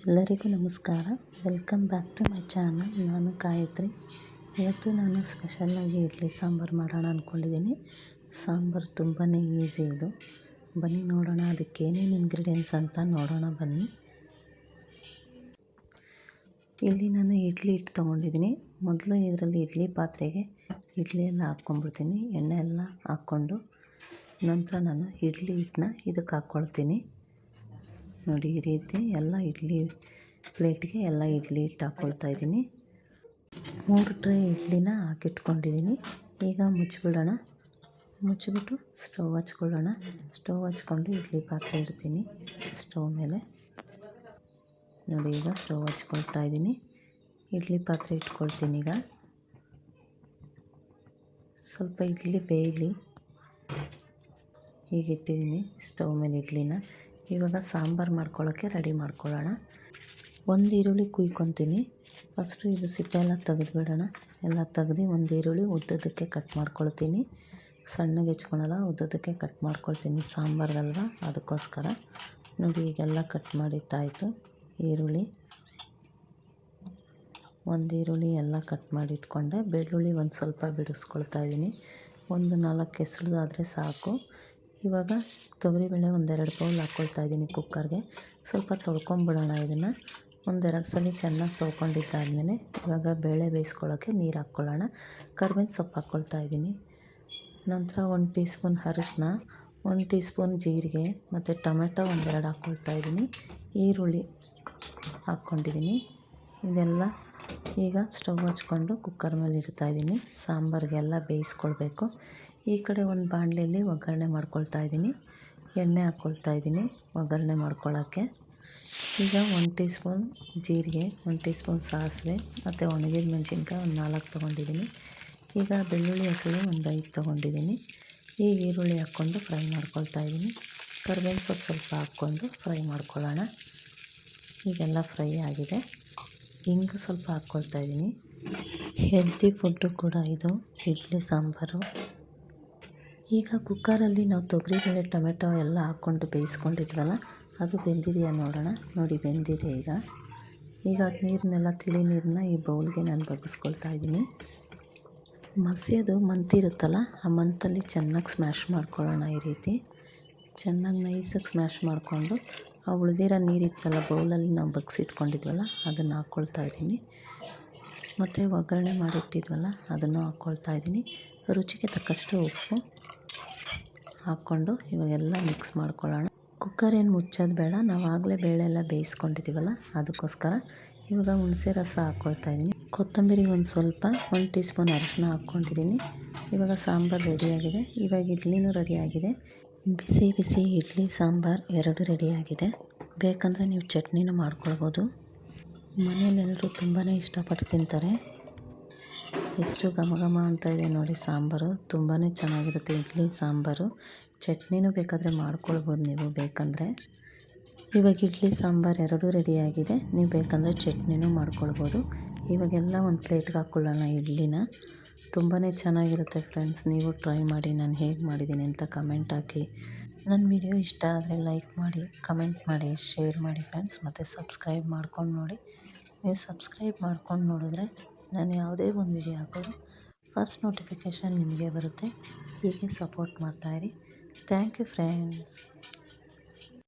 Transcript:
ಎಲ್ಲರಿಗೂ ನಮಸ್ಕಾರ. Welcome back to my channel. ನಾನು ಗಾಯತ್ರಿ. ಇವತ್ತು ನಾನು ಸ್ಪೆಷಲ್ಲಾಗಿ ಇಡ್ಲಿ ಸಾಂಬಾರು ಮಾಡೋಣ ಅಂದ್ಕೊಂಡಿದ್ದೀನಿ. ಸಾಂಬಾರು ತುಂಬಾ ಈಸಿ ಇದು. ಬನ್ನಿ ನೋಡೋಣ ಅದಕ್ಕೆ ಏನೇನು ಇಂಗ್ರೀಡಿಯೆಂಟ್ಸ್ ಅಂತ ನೋಡೋಣ ಬನ್ನಿ. ಇಲ್ಲಿ ನಾನು ಇಡ್ಲಿ ಹಿಟ್ಟು ತೊಗೊಂಡಿದ್ದೀನಿ. ಮೊದಲು ಇದರಲ್ಲಿ ಇಡ್ಲಿ ಪಾತ್ರೆಗೆ ಇಡ್ಲಿ ಎಲ್ಲ ಹಾಕ್ಕೊಂಡ್ಬಿಡ್ತೀನಿ. ಎಣ್ಣೆ ಎಲ್ಲ ಹಾಕ್ಕೊಂಡು ನಂತರ ನಾನು ಇಡ್ಲಿ ಹಿಟ್ಟನ್ನ ಇದಕ್ಕೆ ಹಾಕ್ಕೊಳ್ತೀನಿ. ನೋಡಿ, ಈ ರೀತಿ ಎಲ್ಲ ಇಡ್ಲಿ ಪ್ಲೇಟ್ಗೆ ಎಲ್ಲ ಇಡ್ಲಿ ಹಿಟ್ಟು ಹಾಕ್ಕೊಳ್ತಾ ಇದ್ದೀನಿ. 3 ಟ್ರೈ ಇಡ್ಲಿನ ಹಾಕಿಟ್ಕೊಂಡಿದ್ದೀನಿ. ಈಗ ಮುಚ್ಚಿಬಿಡೋಣ. ಮುಚ್ಚಿಬಿಟ್ಟು ಸ್ಟವ್ ಹಚ್ಕೊಳ್ಳೋಣ. ಸ್ಟವ್ ಹಚ್ಕೊಂಡು ಇಡ್ಲಿ ಪಾತ್ರೆ ಇಡ್ತೀನಿ ಸ್ಟವ್ ಮೇಲೆ. ನೋಡಿ, ಈಗ ಸ್ಟವ್ ಹಚ್ಕೊಳ್ತಾ ಇದ್ದೀನಿ. ಇಡ್ಲಿ ಪಾತ್ರೆ ಇಟ್ಕೊಳ್ತೀನಿ. ಈಗ ಸ್ವಲ್ಪ ಇಡ್ಲಿ ಬೇಯಲಿ. ಈಗ ಇಟ್ಟಿದ್ದೀನಿ ಸ್ಟವ್ ಮೇಲೆ ಇಡ್ಲಿನ. ಇವಾಗ ಸಾಂಬಾರು ಮಾಡ್ಕೊಳ್ಳೋಕ್ಕೆ ರೆಡಿ ಮಾಡ್ಕೊಳ್ಳೋಣ. 1 ಈರುಳ್ಳಿ ಕುಯ್ಕೊತೀನಿ. ಫಸ್ಟು ಇದು ಸಿಪ್ಪೆ ಎಲ್ಲ ತೆಗೆದುಬಿಡೋಣ. ಎಲ್ಲ ತೆಗೆದು 1 ಈರುಳ್ಳಿ ಉದ್ದದಕ್ಕೆ ಕಟ್ ಮಾಡ್ಕೊಳ್ತೀನಿ. ಸಣ್ಣಗೆ ಹೆಚ್ಕೊಳಲ್ಲ, ಉದ್ದದಕ್ಕೆ ಕಟ್ ಮಾಡ್ಕೊಳ್ತೀನಿ. ಸಾಂಬಾರ್ಗಲ್ವ, ಅದಕ್ಕೋಸ್ಕರ. ನೋಡಿ, ಈಗೆಲ್ಲ ಕಟ್ ಮಾಡಿದ್ದಾಯಿತು. ಈರುಳ್ಳಿ 1 ಈರುಳ್ಳಿ ಎಲ್ಲ ಕಟ್ ಮಾಡಿ ಇಟ್ಕೊಂಡೆ. ಬೆಳ್ಳುಳ್ಳಿ ಒಂದು ಸ್ವಲ್ಪ ಬಿಡಿಸ್ಕೊಳ್ತಾ ಇದ್ದೀನಿ. 4 ಹೆಸರು ಆದರೆ ಸಾಕು. ಇವಾಗ ತೊಗರಿಬೇಳೆ 1-2 ಬೌಲ್ ಹಾಕ್ಕೊಳ್ತಾ ಇದ್ದೀನಿ ಕುಕ್ಕರ್ಗೆ. ಸ್ವಲ್ಪ ತೊಳ್ಕೊಂಬಿಡೋಣ. ಇದನ್ನು 1-2 ಸಲ ಚೆನ್ನಾಗಿ ತೊಳ್ಕೊಂಡಿದ್ದಾದಮೇಲೆ ಇವಾಗ ಬೇಳೆ ಬೇಯಿಸ್ಕೊಳ್ಳೋಕ್ಕೆ ನೀರು ಹಾಕ್ಕೊಳ್ಳೋಣ. ಕರ್ಬೇವಿನ ಸೊಪ್ಪು ಹಾಕ್ಕೊಳ್ತಾ ಇದ್ದೀನಿ. ನಂತರ 1 ಟೀ ಸ್ಪೂನ್ ಅರಿಶಿನ, 1 ಟೀ ಸ್ಪೂನ್ ಜೀರಿಗೆ ಮತ್ತು ಟೊಮೆಟೊ 1-2 ಹಾಕ್ಕೊಳ್ತಾ ಇದ್ದೀನಿ. ಈರುಳ್ಳಿ ಹಾಕ್ಕೊಂಡಿದ್ದೀನಿ. ಇದೆಲ್ಲ ಈಗ ಸ್ಟವ್ ಹಚ್ಕೊಂಡು ಕುಕ್ಕರ್ ಮೇಲೆ ಇಡ್ತಾಯಿದ್ದೀನಿ. ಸಾಂಬಾರಿಗೆಲ್ಲ ಬೇಯಿಸ್ಕೊಳ್ಬೇಕು. ಈ ಕಡೆ ಒಂದು ಬಾಣಲೆಯಲ್ಲಿ ಒಗ್ಗರಣೆ ಮಾಡ್ಕೊಳ್ತಾ ಇದ್ದೀನಿ. ಎಣ್ಣೆ ಹಾಕ್ಕೊಳ್ತಾ ಇದ್ದೀನಿ ಒಗ್ಗರಣೆ ಮಾಡ್ಕೊಳ್ಳೋಕ್ಕೆ. ಈಗ 1 ಟೀ ಸ್ಪೂನ್ ಜೀರಿಗೆ, 1 ಟೀ ಸ್ಪೂನ್ ಸಾಸಿವೆ ಮತ್ತು ಒಣಗಿದ ಮೆಣಸಿನ್ಕಾಯಿ 4 ತೊಗೊಂಡಿದ್ದೀನಿ. ಈಗ ಬೆಳ್ಳುಳ್ಳಿ ಹೆಸರು 5 ತೊಗೊಂಡಿದ್ದೀನಿ. ಈ ಈರುಳ್ಳಿ ಹಾಕ್ಕೊಂಡು ಫ್ರೈ ಮಾಡ್ಕೊಳ್ತಾ ಇದ್ದೀನಿ. ಕರ್ಬೇವಿನ ಸೊಪ್ಪು ಸ್ವಲ್ಪ ಹಾಕ್ಕೊಂಡು ಫ್ರೈ ಮಾಡ್ಕೊಳ್ಳೋಣ. ಈಗೆಲ್ಲ ಫ್ರೈ ಆಗಿದೆ. ಹಿಂಗೆ ಸ್ವಲ್ಪ ಹಾಕ್ಕೊಳ್ತಾ ಇದ್ದೀನಿ. ಹೆಲ್ತಿ ಫುಡ್ಡು ಕೂಡ ಇದು ಇಡ್ಲಿ ಸಾಂಬಾರು. ಈಗ ಕುಕ್ಕರಲ್ಲಿ ನಾವು ತೊಗರಿಬೇಳೆ ಟೊಮೆಟೊ ಎಲ್ಲ ಹಾಕ್ಕೊಂಡು ಬೇಯಿಸ್ಕೊಂಡಿದ್ವಲ್ಲ, ಅದು ಬೆಂದಿದೆಯಾ ನೋಡೋಣ. ನೋಡಿ, ಬೆಂದಿದೆ. ಈಗ ಅದು ನೀರನ್ನೆಲ್ಲ ತಿಳಿ ನೀರನ್ನ ಈ ಬೌಲ್ಗೆ ನಾನು ಬಗ್ಗಿಸ್ಕೊಳ್ತಾ ಇದ್ದೀನಿ. ಮಸ್ಯದು ಮಂತಿರುತ್ತಲ್ಲ, ಆ ಮಂತಲ್ಲಿ ಚೆನ್ನಾಗಿ ಸ್ಮ್ಯಾಶ್ ಮಾಡ್ಕೊಳ್ಳೋಣ. ಈ ರೀತಿ ಚೆನ್ನಾಗಿ ನೈಸಾಗಿ ಸ್ಮ್ಯಾಶ್ ಮಾಡಿಕೊಂಡು ಆ ಉಳಿದಿರೋ ನೀರಿತ್ತಲ್ಲ ಬೌಲಲ್ಲಿ ನಾವು ಬಗ್ಸಿಟ್ಕೊಂಡಿದ್ವಲ್ಲ, ಅದನ್ನು ಹಾಕ್ಕೊಳ್ತಾ ಇದ್ದೀನಿ. ಮತ್ತು ಒಗ್ಗರಣೆ ಮಾಡಿಟ್ಟಿದ್ವಲ್ಲ ಅದನ್ನು ಹಾಕ್ಕೊಳ್ತಾ ಇದ್ದೀನಿ. ರುಚಿಗೆ ತಕ್ಕಷ್ಟು ಉಪ್ಪು ಹಾಕ್ಕೊಂಡು ಇವಾಗೆಲ್ಲ ಮಿಕ್ಸ್ ಮಾಡ್ಕೊಳ್ಳೋಣ. ಕುಕ್ಕರ್ ಏನು ಮುಚ್ಚೋದು ಬೇಡ, ನಾವು ಆಗಲೇ ಬೇಳೆ ಎಲ್ಲ ಬೇಯಿಸ್ಕೊಂಡಿದ್ದೀವಲ್ಲ, ಅದಕ್ಕೋಸ್ಕರ. ಇವಾಗ ಹುಣಸೆ ರಸ ಹಾಕ್ಕೊಳ್ತಾ ಇದ್ದೀನಿ. ಕೊತ್ತಂಬರಿ ಒಂದು ಸ್ವಲ್ಪ, 1 ಟೀ ಸ್ಪೂನ್ ಅರಿಶಿನ ಹಾಕ್ಕೊಂಡಿದ್ದೀನಿ. ಇವಾಗ ಸಾಂಬಾರು ರೆಡಿಯಾಗಿದೆ. ಇವಾಗ ಇಡ್ಲಿನೂ ರೆಡಿಯಾಗಿದೆ. ಬಿಸಿ ಬಿಸಿ ಇಡ್ಲಿ ಸಾಂಬಾರು 2 ರೆಡಿಯಾಗಿದೆ. ಬೇಕಂದರೆ ನೀವು ಚಟ್ನಿನೂ ಮಾಡ್ಕೊಳ್ಬೋದು. ಮನೆಯಲ್ಲೆಲ್ಲರೂ ತುಂಬಾ ಇಷ್ಟಪಟ್ಟು ತಿಂತಾರೆ. ಎಷ್ಟು ಘಮ ಘಮ ಅಂತ ಇದೆ ನೋಡಿ ಸಾಂಬಾರು. ತುಂಬಾ ಚೆನ್ನಾಗಿರುತ್ತೆ ಇಡ್ಲಿ ಸಾಂಬಾರು. ಚಟ್ನಿನೂ ಬೇಕಾದರೆ ಮಾಡ್ಕೊಳ್ಬೋದು ನೀವು ಬೇಕಂದರೆ. ಇವಾಗ ಇಡ್ಲಿ ಸಾಂಬಾರು 2 ರೆಡಿಯಾಗಿದೆ. ನೀವು ಬೇಕಂದರೆ ಚಟ್ನಿನೂ ಮಾಡ್ಕೊಳ್ಬೋದು. ಇವಾಗೆಲ್ಲ ಒಂದು ಪ್ಲೇಟ್ಗೆ ಹಾಕ್ಕೊಳ್ಳೋಣ ಇಡ್ಲಿನ. ತುಂಬಾ ಚೆನ್ನಾಗಿರುತ್ತೆ ಫ್ರೆಂಡ್ಸ್. ನೀವು ಟ್ರೈ ಮಾಡಿ. ನಾನು ಹೇಗೆ ಮಾಡಿದ್ದೀನಿ ಅಂತ ಕಮೆಂಟ್ ಹಾಕಿ. ನನ್ನ ವಿಡಿಯೋ ಇಷ್ಟ ಆದರೆ ಲೈಕ್ ಮಾಡಿ, ಕಮೆಂಟ್ ಮಾಡಿ, ಶೇರ್ ಮಾಡಿ ಫ್ರೆಂಡ್ಸ್. ಮತ್ತು ಸಬ್ಸ್ಕ್ರೈಬ್ ಮಾಡ್ಕೊಂಡು ನೋಡಿ. ನೀವು ಸಬ್ಸ್ಕ್ರೈಬ್ ಮಾಡ್ಕೊಂಡು ನೋಡಿದ್ರೆ ನಾನು ಯಾವುದೇ ಒಂದು ವಿಡಿಯೋ ಹಾಕೋದು ಫಸ್ಟ್ ನೋಟಿಫಿಕೇಷನ್ ನಿಮಗೆ ಬರುತ್ತೆ. ಹೀಗೆ ಸಪೋರ್ಟ್ ಮಾಡ್ತಾಯಿರಿ. Thank you friends.